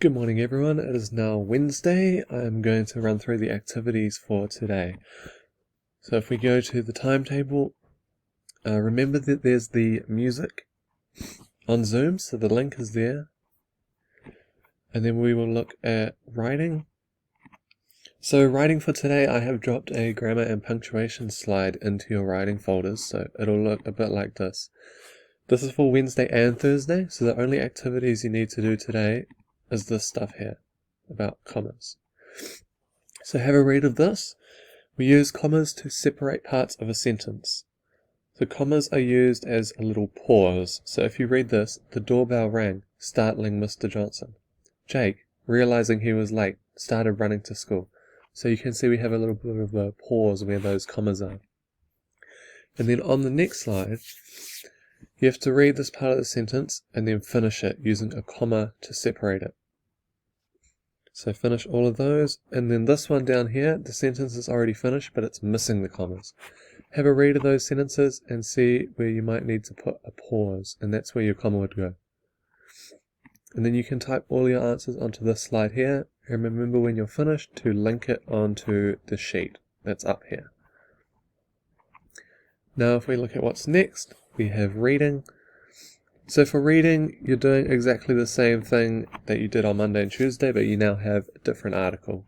Good morning everyone, it is now Wednesday. I'm going to run through the activities for today. So if we go to the timetable, remember that there's the music on Zoom, so the link is there. And then we will look at writing. So writing for today, I have dropped a grammar and punctuation slide into your writing folders, so it'll look a bit like this. This is for Wednesday and Thursday, so the only activities you need to do today is this stuff here about commas. So have a read of this. We use commas to separate parts of a sentence. So commas are used as a little pause. So if you read this, the doorbell rang, startling Mr. Johnson. Jake, realizing he was late, started running to school. So you can see we have a little bit of a pause where those commas are. And then on the next slide, you have to read this part of the sentence and then finish it using a comma to separate it. So finish all of those, and then this one down here, the sentence is already finished, but it's missing the commas. Have a read of those sentences and see where you might need to put a pause, and that's where your comma would go. And then you can type all your answers onto this slide here, and remember when you're finished to link it onto the sheet that's up here. Now if we look at what's next, we have reading. So for reading, you're doing exactly the same thing that you did on Monday and Tuesday, but you now have a different article.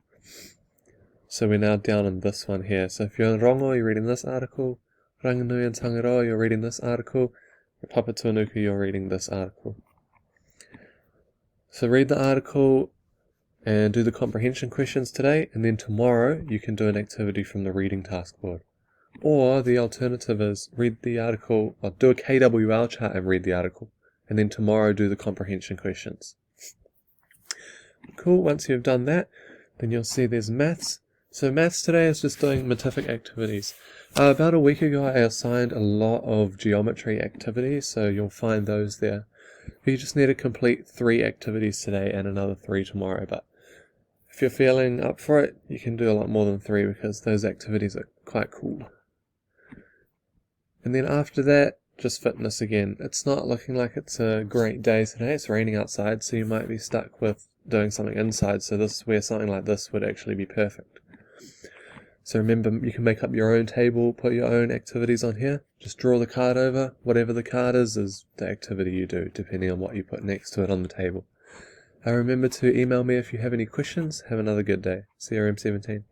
So we're now down on this one here. So if you're in Rongo, you're reading this article. Ranganui and Tangaroa, you're reading this article. Papatuanuku, you're reading this article. So read the article and do the comprehension questions today, and then tomorrow you can do an activity from the reading task board. Or the alternative is read the article, or do a KWL chart and read the article, and then tomorrow do the comprehension questions. Cool, once you've done that, then you'll see there's maths. So maths today is just doing Matific activities. About a week ago I assigned a lot of geometry activities, so you'll find those there. You just need to complete 3 activities today and another 3 tomorrow, but if you're feeling up for it, you can do a lot more than 3 because those activities are quite cool. And then after that, just fitness again. It's not looking like it's a great day today. It's raining outside, so you might be stuck with doing something inside. So this is where something like this would actually be perfect. So remember, you can make up your own table, put your own activities on here. Just draw the card over. Whatever the card is the activity you do, depending on what you put next to it on the table. Remember to email me if you have any questions. Have another good day. CRM17.